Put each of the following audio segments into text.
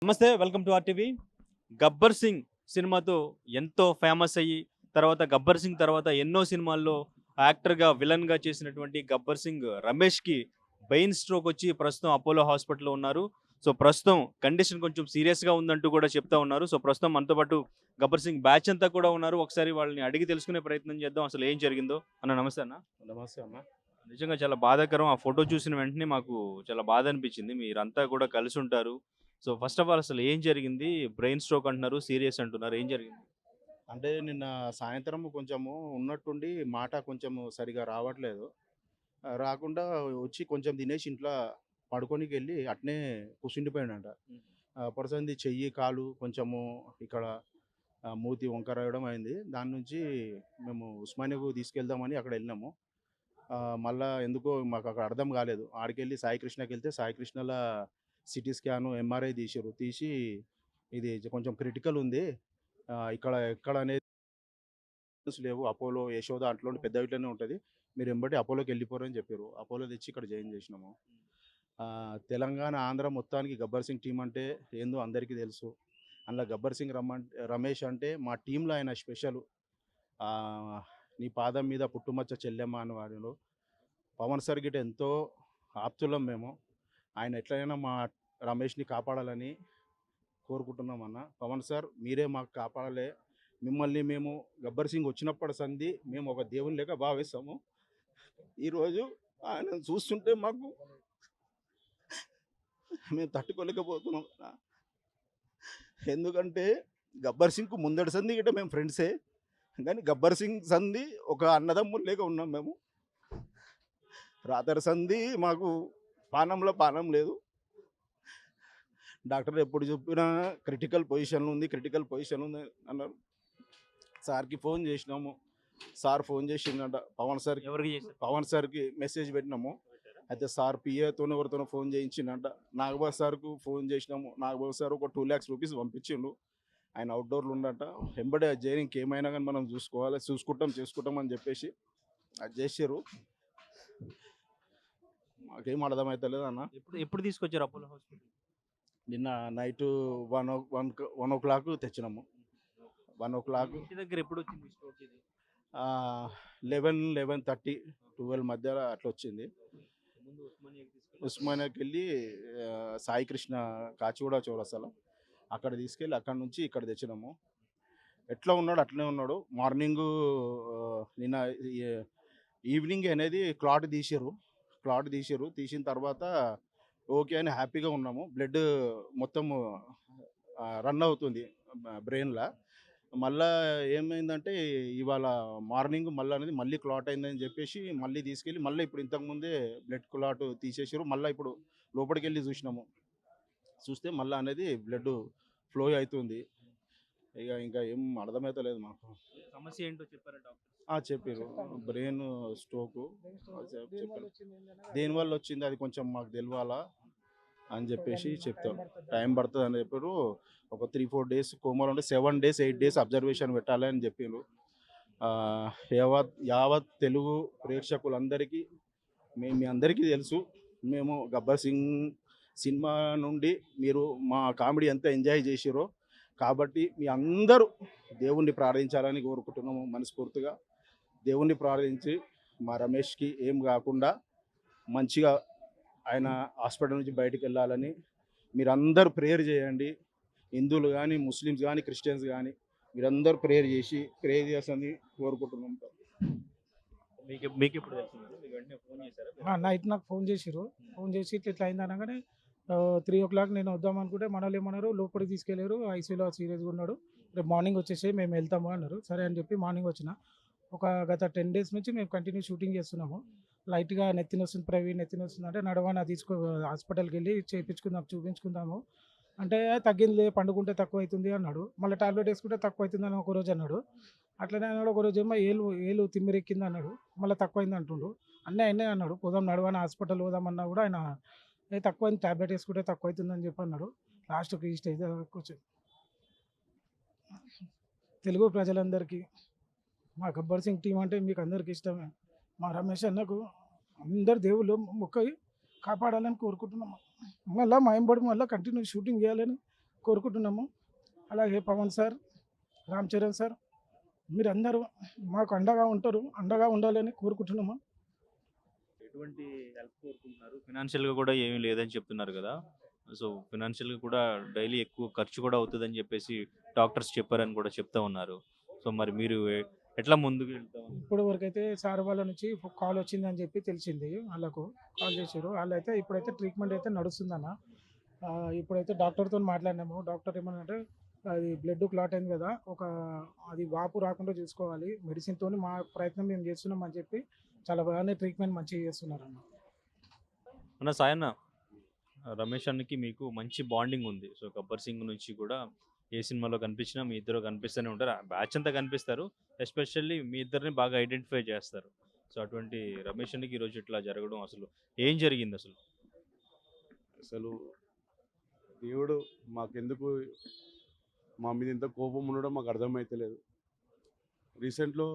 నమస్తే. Welcome to RTV. 'Gabbar Singh' సినిమాతో ఎంతో ఫేమస్ అయ్యి, తర్వాత 'గబ్బర్ సింగ్' తర్వాత ఎన్నో సినిమాల్లో యాక్టర్‌గా, విలన్‌గా చేసినటువంటి 'గబ్బర్ సింగ్' రమేష్‌కి బ్రెయిన్ స్ట్రోక్ వచ్చి ప్రస్తుతం అపోలో హాస్పిటల్‌లో ఉన్నారు. సో, ప్రస్తుతం కండిషన్ కొంచెం సీరియస్‌గా ఉందంటూ కూడా చెప్తా ఉన్నారు. సో, ప్రస్తుతం మనతో పాటు 'గబ్బర్ సింగ్' బ్యాచ్ అంతా కూడా ఉన్నారు. ఒకసారి వాళ్ళని అడిగి తెలుసుకునే ప్రయత్నం చేద్దాం. అసలు ఏం జరిగిందో. అన్న నమస్తే అన్న. నమస్తే అన్న. నిజంగా చాలా బాధాకరం. ఆ ఫోటో చూసిన వెంటనే మాకు చాలా బాధ అనిపించింది. మీరంతా కూడా కలిసుంటారు. సో, ఫస్ట్ ఆఫ్ ఆల్ అసలు ఏం జరిగింది? బ్రెయిన్ స్ట్రోక్ అంటున్నారు. సీరియస్ అంటున్నారు. ఏం జరిగింది? అంటే నిన్న సాయంత్రం కొంచెము ఉన్నట్టుండి మాట కొంచెము సరిగ్గా రావట్లేదు. రాకుండా వచ్చి కొంచెం తినేసి ఇంట్లో పడుకోనికెళ్ళి అట్నే కూర్చుండిపోయాడంట. హ్మ్. పర్సన్‌ది చెయ్యి, కాలు కొంచెము ఇక్కడ మూతి వంకరగడం అయింది. దాని నుంచి మేము ఉస్మానియాకు తీసుకెళ్దామని అక్కడ ఎళ్ళినాము. మళ్ళా ఎందుకో మాకు అక్కడ అర్థం కాలేదు. ఆడికెళ్ళి సాయి కృష్ణకెళ్తే సాయి కృష్ణల సిటీ స్కాను, ఎంఆర్ఐ తీసిర్రు. తీసి ఇది కొంచెం క్రిటికల్ ఉంది. ఇక్కడ ఎక్కడ అనేది లేవు. అపోలో, యశోద అట్లోని పెద్దవిట్లోనే ఉంటది. మీరు ఎంబటే అపోలోకెళ్ళిపోరు అని చెప్పిర్రు. అపోలో తెచ్చి ఇక్కడ జాయిన్ చేసినాము. తెలంగాణ, ఆంధ్ర మొత్తానికి 'గబ్బర్ సింగ్' టీమ్ అంటే ఏందో అందరికీ తెలుసు. అందులో 'గబ్బర్ సింగ్' రమేష్ అంటే మా టీమ్‌లో ఆయన స్పెషలు. ఆహ్, నీ పాదం మీద పుట్టుమచ్చ చెల్లెమ్మ అని వాడిలో. పవన్ సార్ గిట ఎంతో ఆప్తులం మేము. ఆయన ఎట్లైనా మా రమేష్‌ని కాపాడాలని కోరుకుంటున్నామన్న. పవన్ సార్ మీరే మాకు కాపాడాలి. మిమ్మల్ని మేము 'గబ్బర్ సింగ్' వచ్చినప్పటి సంధి మేము ఒక దేవుని లెక్క భావిస్తాము. ఈరోజు ఆయనను చూస్తుంటే మాకు మేము తట్టుకోలేకపోతున్నాం. ఎందుకంటే 'గబ్బర్ సింగ్‌కు' ముందటి సంధి గిట్ట మేము ఫ్రెండ్సే. కానీ 'గబ్బర్ సింగ్' సంధి ఒక అన్నదమ్ములు లెక్క ఉన్నాం మేము. రాతరి సంధి మాకు పానంలో పానం లేదు. డాక్టర్ ఎప్పుడు చెప్పినా క్రిటికల్ పొజిషన్‌లో ఉంది, క్రిటికల్ పొజిషన్ ఉంది అన్నారు. సార్‌కి ఫోన్ చేసినాము. సార్ ఫోన్ చేసిండంట పవన్ సార్‌కి. ఎవరికి చేశారు? పవన్ సార్‌కి మెసేజ్ పెట్టినాము. పెట్టారా? అయితే సార్ పిఏతోనో ఎవరితోనో ఫోన్ చేయించిండంట. నాగబాబు సార్‌కు ఫోన్ చేసినాము. నాగబాబు సార్ ఒక 2,00,000 రూపీస్ పంపించిండు. ఆయన అవుట్‌డోర్‌లో ఉండంట. ఎంబడే అది చేయరు, ఇంకేమైనా గానీ మనం చూసుకోవాలి, చేసుకుంటాం అని చెప్పేసి అది చేసిర్రు. మాకేం అర్థమైతలేదన్న. ఎప్పుడు ఎప్పుడు తీసుకొచ్చారు అపోలో హాస్పిటల్? నిన్న నైటు 1:00 తెచ్చినాము. మీ 1:00 ఇంటి దగ్గర ఎప్పుడొచ్చింది ఈ స్ట్రోక్ ఇది? 11, 11:30, 12 మధ్యలో అట్లొచ్చింది. ముందు ఉస్మానియాకి తీసుకెళ్ళి ఉస్మానియాకెళ్ళి సాయి కృష్ణ కాచిగూడ చౌరస్తాలో అక్కడ తీసుకెళ్ళి అక్కడి నుంచి ఇక్కడ తెచ్చినాము. ఎట్లా ఉన్నాడో అట్లనే ఉన్నాడు. మార్నింగు నిన్న ఈ ఈవినింగ్ అనేది క్లాట్ తీసిర్రు. తీసిన తర్వాత ఓకే అని హ్యాపీగా ఉన్నాము. బ్లడ్ మొత్తము రన్ అవుతుంది బ్రెయిన్‌ల. మళ్ళా ఏమైందంటే ఇవాళ మార్నింగ్ మళ్ళీ క్లాట్ అయిందని చెప్పేసి మళ్ళీ తీసుకెళ్ళి మళ్ళీ ఇప్పుడు ఇంతకుముందే బ్లడ్ క్లాట్ తీసేసిర్రు. మళ్ళా ఇప్పుడు లోపలికెళ్ళి చూసినాము. చూస్తే మళ్ళా అనేది బ్లడ్ ఫ్లో అయితుంది. ఇంకా ఏం అర్థమైతలేదు మాకు. సమస్య ఏంటో చెప్పారా డాక్టర్? చెప్పిర్రు. బ్రెయిన్ స్ట్రోకు చెప్పారు. దేనివల్ల వచ్చింది అది కొంచెం మాకు తెలవాలా అని చెప్పేసి చెప్తారు. టైం పడతదని చెప్పిర్రు. ఒక 3, 4 డేస్ కోమాలో ఉండి 7 డేస్, 8 డేస్ అబ్జర్వేషన్ పెట్టాలి అని చెప్పిండ్రు. యావత్ తెలుగు ప్రేక్షకులందరికీ మీ అందరికీ తెలుసు. మేము 'గబ్బర్ సింగ్' సినిమా నుండి మీరు మా కామెడీ ఎంత ఎంజాయ్ చేసిర్రో. కాబట్టి మీ అందరూ దేవుణ్ణి ప్రార్థించాలని కోరుకుంటున్నాము మనస్ఫూర్తిగా. దేవుణ్ణి ప్రార్థించి మా రమేష్‌కి ఏం గాకుండా మంచిగా ఆయన హాస్పిటల్ నుంచి బయటికెళ్ళాలని మీరందరూ ప్రేయర్ చేయండి. హిందువులు గానీ, ముస్లిమ్స్ గానీ, క్రిస్టియన్స్ గానీ మీరందరూ ప్రేయర్ చేసని కోరుకుంటున్నాం. మీకెప్పుడు తెలిసింది? మీకు వెంటనే ఫోన్ చేసారా? నైట్ నాకు ఫోన్ చేసిర్రు. హ్మ్. ఫోన్ చేసి ఇట్లా అయింది అనగానే 3:00 నేను వద్దామనుకుంటే మనోళ్ళేమన్నారు లోపలికి తీసుకెళ్లారు. ఐసీయూలో సీరియస్‌గా ఉన్నాడు. రేపు మార్నింగ్ వచ్చేసేయి మేము వెళ్తాము అన్నారు. సరే అని చెప్పి మార్నింగ్ వచ్చిన. గత 10 డేస్ నుంచి మేము కంటిన్యూ షూటింగ్ చేస్తున్నాము. లైట్‌గా నెత్తినొస్తుంది ప్రవీణ్ నెత్తినొస్తుందంటే నడవనా హాస్పిటల్‌కెళ్ళి చేపించుకుందాం చూపించుకుందాము. అంటే తగ్గిందిలే పండుకుంటే తక్కువైతుంది అన్నాడు. మళ్ళీ టాబ్లెట్ వేసుకుంటే తక్కువైతుందని ఒకరోజు అన్నాడు. అట్లనే అన్నాడు. ఒకరోజేమో ఏలు తిమ్మిరెక్కింది అన్నాడు. మళ్ళీ తక్కువైంది అంటుండు. అన్నీ అయినాయి అన్నాడు. పోదాం నడవనా హాస్పిటల్ పోదామన్నా కూడా ఆయన తక్కువైంది టాబ్లెట్ వేసుకుంటే తక్కువైతుందని చెప్పి అన్నాడు. లాస్ట్‌కి ఈ స్టేజ్ దాకొచ్చింది. తెలుగు ప్రజలందరికీ మా 'గబ్బర్ సింగ్' టీమ్ అంటే మీకు అందరికీ ఇష్టమే. మా రమేష్ అన్నకు అందరు దేవుళ్ళు మొక్కి కాపాడాలని కోరుకుంటున్నాము. మళ్ళా మా ఎంబడి మళ్ళా కంటిన్యూ షూటింగ్ చేయాలని కోరుకుంటున్నాము. అలాగే పవన్ సార్, రామ్ చరణ్ సార్ మీరందరూ మాకు అండగా ఉంటారు, అండగా ఉండాలని కోరుకుంటున్నాము. ఎటువంటి హెల్ప్ కోరుకుంటున్నారు? ఫినాన్షియల్‌గా కూడా ఏమీ లేదని చెప్తున్నారు కదా! సో, ఫినాన్షియల్‌గా కూడా డైలీ ఎక్కువ ఖర్చు కూడా అవుతదని చెప్పేసి డాక్టర్స్ చెప్పారని కూడా చెప్తా ఉన్నారు. సో, మరి మీరు ఎట్లా ముందుకు వెళ్తా ఉన్నారు? ఇప్పటి వరకైతే సార్ వాళ్ళ నుంచి కాల్ వచ్చిందని చెప్పి తెలిసింది. వాళ్ళకు కాల్ చేశారు. వాళ్ళైతే ఇప్పుడైతే ట్రీట్మెంట్ అయితే నడుస్తుందన్న. ఇప్పుడైతే డాక్టర్‌తోని మాట్లాడినాము. డాక్టర్ ఏమన్నారంటే అది బ్లడ్ క్లాట్ అయింది కదా! అది వాపు రాకుండా చూసుకోవాలి. మెడిసిన్‌తోని మా ప్రయత్నం మేము చేస్తున్నాం అని చెప్పి చాలా బాగానే ట్రీట్మెంట్ మంచిగా చేస్తున్నారన్న. అన్న సాయన్న, రమేష్ అన్నకి మీకు మంచి బాండింగ్ ఉంది. సో, 'గబ్బర్ సింగ్' నుంచి కూడా ఏ సినిమాలో కనిపించినా మీ ఇద్దరు కనిపిస్తూనే ఉంటారు. ఆ బ్యాచ్ అంతా కనిపిస్తారు. ఎస్పెషల్లీ మీ ఇద్దరిని బాగా ఐడెంటిఫై చేస్తారు. సో, అటువంటి రమేష్ అన్నకి ఈరోజు ఇట్లా జరగడం అసలు ఏం జరిగిందసలు? అసలు దేవుడు మాకెందుకు మా మీద ఇంత కోపం ఉండడం మాకు అర్థమైతలేదు. రీసెంట్‌లో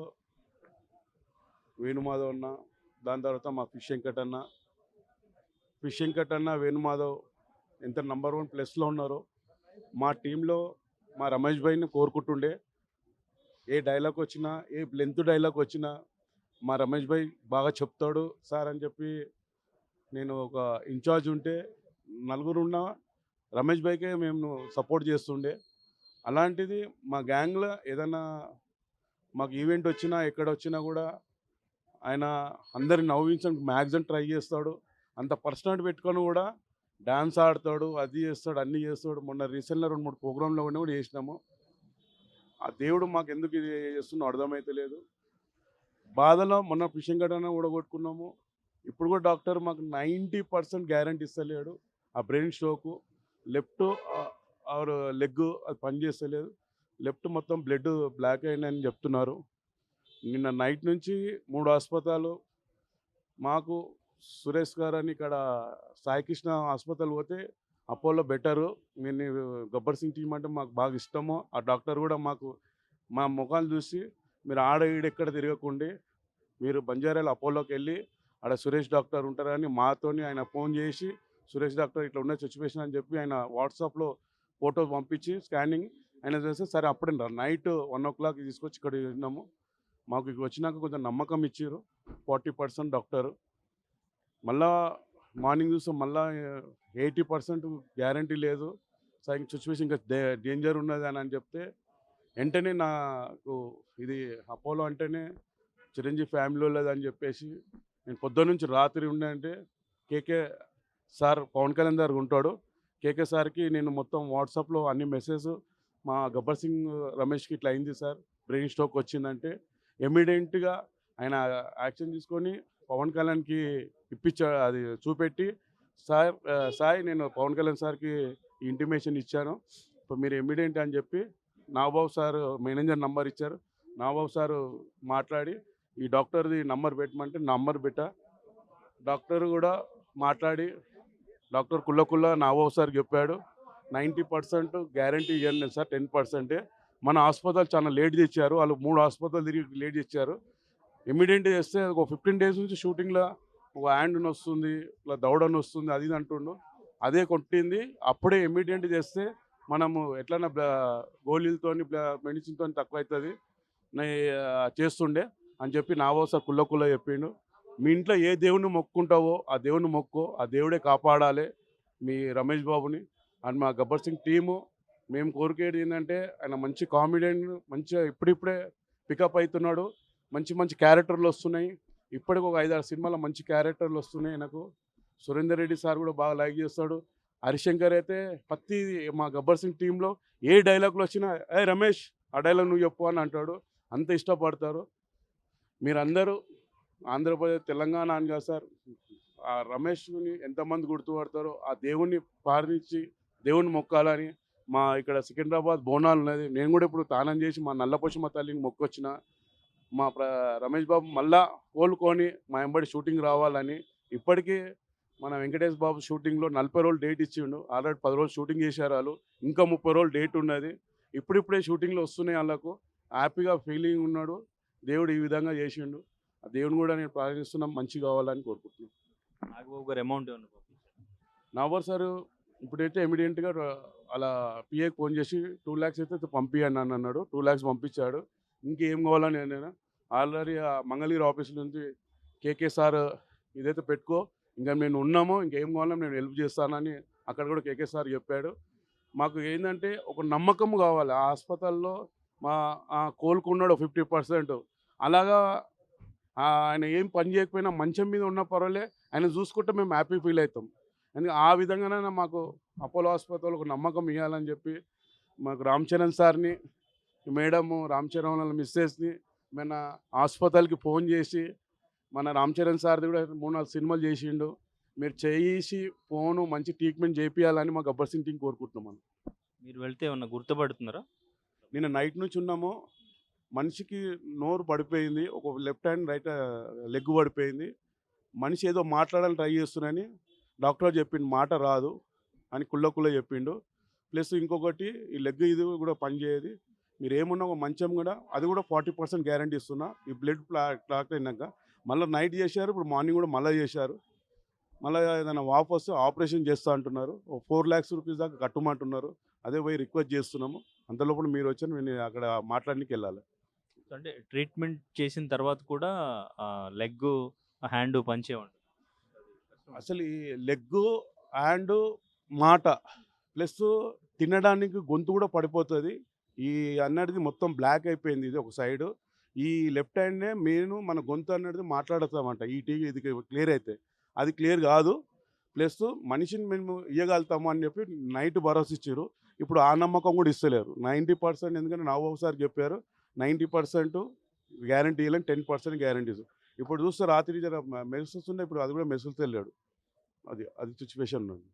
వేణుమాధవ్ అన్న, దాని తర్వాత మా ఫిష్ వెంకట్ అన్న, వేణుమాధవ్ ఎంత నంబర్ 1 ప్లేస్‌లో ఉన్నారో, మా టీంలో మా రమేష్ భాయ్‌ని కోరుకుంటుండే. ఏ డైలాగ్ వచ్చినా, ఏ లెంత్ డైలాగ్ వచ్చినా మా రమేష్ భాయ్ బాగా చెప్తాడు సార్ అని చెప్పి నేను ఒక ఇన్ఛార్జ్ ఉంటే నలుగురున్న రమేష్ భాయ్‌కే మేము సపోర్ట్ చేస్తుండే. అలాంటిది మా గ్యాంగ్‌లో ఏదైనా మాకు ఈవెంట్ వచ్చినా, ఎక్కడొచ్చినా కూడా ఆయన అందరిని నవ్వించడానికి మ్యాక్సిమం ట్రై చేస్తాడు. అంత పర్సనాలిటీ పెట్టుకొని కూడా డాన్స్ ఆడతాడు, అది చేస్తాడు, అన్నీ చేస్తాడు. మొన్న రీసెంట్‌గా 2, 3 ప్రోగ్రామ్‌లో కూడా చేసినాము. ఆ దేవుడు మాకెందుకు ఇది చేస్తుండో అర్థమైతలేదు. బాధలో మొన్న ఫిషింగ్ ఘటన ఊడగొట్టుకున్నాము. ఇప్పుడు కూడా డాక్టర్ మాకు 90% గ్యారంటీ ఇస్తలేడు. ఆ brain stroke, left are leg అది పనిచేస్తలేదు. లెఫ్ట్ మొత్తం బ్లడ్ బ్లాక్ అయిందని చెప్తున్నారు. నిన్న నైట్ నుంచి 3 ఆస్పత్రాలు మాకు సురేష్ గారని ఇక్కడ సాయికృష్ణ హాస్పిటల్ పోతే అపోలో బెటరు. నేను 'గబ్బర్ సింగ్' టీమ్ అంటే మాకు బాగా ఇష్టము. ఆ డాక్టర్ కూడా మాకు మా మొఖాలు చూసి మీరు ఆడ ఈడెక్కడ తిరగకుండి మీరు బంజారాలో అపోలోకి వెళ్ళి ఆడ సురేష్ డాక్టర్ ఉంటారని మాతోని ఆయన ఫోన్ చేసి సురేష్ డాక్టర్ ఇట్లా ఉన్న సిచ్యువేషన్ అని చెప్పి ఆయన వాట్సాప్లో ఫోటో పంపించి స్కానింగ్ ఆయన చేస్తే సరే అప్పుడే నైట్ 1 తీసుకొచ్చి ఇక్కడ ఉన్నాము. మాకు ఇక్కడ వచ్చినాక కొంచెం నమ్మకం ఇచ్చారు 40% డాక్టర్. మళ్ళా మార్నింగ్ చూస్తే మళ్ళా 80% గ్యారంటీ లేదు. సో సిచ్యువేషన్ ఇంకా డేంజర్ ఉన్నది అని చెప్తే వెంటనే నాకు ఇది అపోలో అంటేనే చిరంజీవి ఫ్యామిలీ వాళ్ళదని చెప్పేసి నేను పొద్దున్న నుంచి రాత్రి ఉండే కేకే సార్ పవన్ కళ్యాణ్ గారు ఉంటాడు. కేకే సార్కి నేను మొత్తం వాట్సాప్లో అన్ని మెసేజ్ మా 'గబ్బర్ సింగ్' రమేష్కి ఇట్లా అయింది సార్, బ్రెయిన్ స్ట్రోక్ వచ్చిందంటే ఇమ్మీడియట్గా ఆయన యాక్షన్ తీసుకొని పవన్ కళ్యాణ్కి అది చూపెట్టి సాయి నేను పవన్ కళ్యాణ్ సార్కి ఇంటిమేషన్ ఇచ్చాను, ఇప్పుడు మీరు ఇమ్మీడియట్ అని చెప్పి నాగబాబు సార్ మేనేజర్ నంబర్ ఇచ్చారు. నాగబాబు సారు మాట్లాడి ఈ డాక్టర్ది నంబర్ పెట్టమంటే నంబర్ పెట్టా. డాక్టర్ కూడా మాట్లాడి డాక్టర్ కుల్ల నాగబాబు సార్ చెప్పాడు 90% గ్యారంటీ ఇవ్వండి సార్, 10%. మన హాస్పిటల్ చాలా లేట్ తెచ్చారు, వాళ్ళు 3 హాస్పిటల్ తిరిగి లేట్ తెచ్చారు. ఇమ్మీడియట్ చేస్తే ఒక 15 days నుంచి షూటింగ్లో ఒక హ్యాండ్ వస్తుంది, ఇట్లా దవడని వస్తుంది, అది ఇది అంటుండు. అదే కొట్టింది. అప్పుడే ఇమ్మీడియట్ చేస్తే మనము ఎట్లన్నా గోళీలతోని మెడిసిన్తో తక్కువ అవుతుంది చేస్తుండే అని చెప్పి నాగబాబు సార్ కుల్ల చెప్పిండు. మీ ఇంట్లో ఏ దేవుణ్ణి మొక్కుంటావో ఆ దేవుణ్ణి మొక్కో, ఆ దేవుడే కాపాడాలి మీ రమేష్ బాబుని. అండ్ మా 'గబ్బర్ సింగ్' టీము మేము కోరికేది ఏంటంటే ఆయన మంచి కామెడియన్, మంచిగా ఇప్పుడిప్పుడే పికప్ అవుతున్నాడు. మంచి మంచి క్యారెక్టర్లు వస్తున్నాయి. ఇప్పటికి ఒక 5-6 సినిమాలో మంచి క్యారెక్టర్లు వస్తున్నాయి నాకు. సురేందర్ రెడ్డి సార్ కూడా బాగా లైక్ చేస్తాడు. హరిశంకర్ అయితే ప్రతి మా 'గబ్బర్ సింగ్' టీంలో ఏ డైలాగులు వచ్చినా ఏ రమేష్ ఆ డైలాగ్ నువ్వు చెప్పు అని అంటాడు. అంత ఇష్టపడతారు. మీరందరూ ఆంధ్రప్రదేశ్ తెలంగాణ అని కాదు సార్, ఆ రమేష్ని ఎంతమంది గుర్తుపడతారో ఆ దేవుణ్ణి ప్రార్థించి దేవుణ్ణి మొక్కాలని మా ఇక్కడ సికింద్రాబాద్ బోనాలు ఉన్నది. నేను కూడా ఇప్పుడు తానం చేసి మా నల్లపోషమ్మ తల్లిని మొక్కొచ్చిన. మా రమేష్ బాబు మళ్ళా కోలుకొని మా ఎంబడి షూటింగ్ రావాలని. ఇప్పటికీ మన వెంకటేష్ బాబు షూటింగ్లో 40 రోజులు డేట్ ఇచ్చిండు. ఆల్రెడీ 10 రోజులు షూటింగ్ చేశారు వాళ్ళు. ఇంకా 30 రోజులు డేట్ ఉన్నది. ఇప్పుడిప్పుడే షూటింగ్లో వస్తున్నాయి వాళ్ళకు. హ్యాపీగా ఫీలింగ్ ఉన్నాడు. దేవుడు ఈ విధంగా చేసిండు. ఆ దేవుని కూడా నేను ప్రార్థిస్తున్నాం మంచి కావాలని కోరుకుంటున్నాను. నాగబాబు గారు అమౌంట్ ఏమన్నా పంపించారా? నవంబర్ సార్ ఇప్పుడైతే ఇమీడియట్గా అలా పిఏకి ఫోన్ చేసి 2 lakhs అయితే పంపియండి అని అన్నాడు. 2 lakhs పంపించాడు. ఇంకేం కావాలని నేను ఆల్రెడీ మంగళగిరి ఆఫీస్ నుంచి కేకే సార్ ఇదైతే పెట్టుకో, ఇంకా మేము ఉన్నాము, ఇంకేం కావాలన్నా నేను హెల్ప్ చేస్తానని అక్కడ కూడా కేకే సార్ చెప్పాడు. మాకు ఏంటంటే ఒక నమ్మకం కావాలి ఆ హాస్పిటల్లో. మా కోలుకున్నాడు 50%. అలాగా ఆయన ఏం పని చేయకపోయినా మంచం మీద ఉన్న పర్వాలే, ఆయన చూసుకుంటే మేము హ్యాపీ ఫీల్ అవుతాం. ఎందుకంటే ఆ విధంగానే మాకు అపోలో హాస్పిటల్ ఒక నమ్మకం ఇవ్వాలని చెప్పి మాకు రామ్ చరణ్ సార్ని, మేడము రామ్ చరణ్ వాళ్ళ మిస్సెస్ని మన హాస్పిటల్కి ఫోన్ చేసి, మన రామ్ చరణ్ సార్ది కూడా 3-4 సినిమాలు చేసిండు, మీరు చేసి ఫోను మంచి ట్రీట్మెంట్ చేపియాలని మా గబ్బర్ సింగ్ టీం కోరుకుంటున్నాం. మీరు వెళ్తే ఏమన్నా గుర్తుపడుతున్నారా? నిన్న నైట్ నుంచి ఉన్నాము. మనిషికి నోరు పడిపోయింది, ఒక లెఫ్ట్ హ్యాండ్ రైట్ లెగ్ పడిపోయింది. మనిషి ఏదో మాట్లాడాలని ట్రై చేస్తున్నాని డాక్టర్ చెప్పిండు, మాట రాదు అని కుళ్ళ చెప్పిండు. ప్లస్ ఇంకొకటి ఈ లెగ్ ఇది కూడా పనిచేయదు, మీరు ఏమున్నా ఒక మంచం కూడా అది కూడా 40% గ్యారంటీ ఇస్తున్నా. ఈ బ్లడ్ క్లాట్ అయినాక మళ్ళీ నైట్ చేశారు, ఇప్పుడు మార్నింగ్ కూడా మళ్ళీ చేశారు. మళ్ళీ ఏదైనా వాపు వస్తే ఆపరేషన్ చేస్తా అంటున్నారు. 4 lakhs rupees దాకా కట్టమంటున్నారు. అదే పోయి రిక్వెస్ట్ చేస్తున్నాము. అంతలోపల మీరు వచ్చి నేను అక్కడ మాట్లాడడానికి వెళ్ళాలి. అంటే ట్రీట్మెంట్ చేసిన తర్వాత కూడా లెగ్, హ్యాండ్ పనిచేయమంటారు. అసలు ఈ లెగ్గు, హ్యాండు, మాట ప్లస్ తినడానికి గొంతు కూడా పడిపోతుంది. ఈ అన్నది మొత్తం బ్లాక్ అయిపోయింది ఇది ఒక సైడు. ఈ లెఫ్ట్ హ్యాండ్నే మన గొంతు అన్నది మాట్లాడతామంట ఈ టీవీ ఇది క్లియర్ అయితే. అది క్లియర్ కాదు. ప్లస్ మనిషిని మేము ఇవ్వగలుగుతాము అని చెప్పి నైట్ భరోసా ఇచ్చారు. ఇప్పుడు ఆ నమ్మకం కూడా ఇస్తలేరు 90%. ఎందుకంటే నవ్వు సార్ చెప్పారు 90% గ్యారంటీ ఇవ్వలేని 10% గ్యారంటీస్. ఇప్పుడు చూస్తే రాత్రి జర మెసేజ్ ఉన్నాయి, ఇప్పుడు అది కూడా మెసేజ్ తెలియడు. అది సిచ్యువేషన్ ఉంది.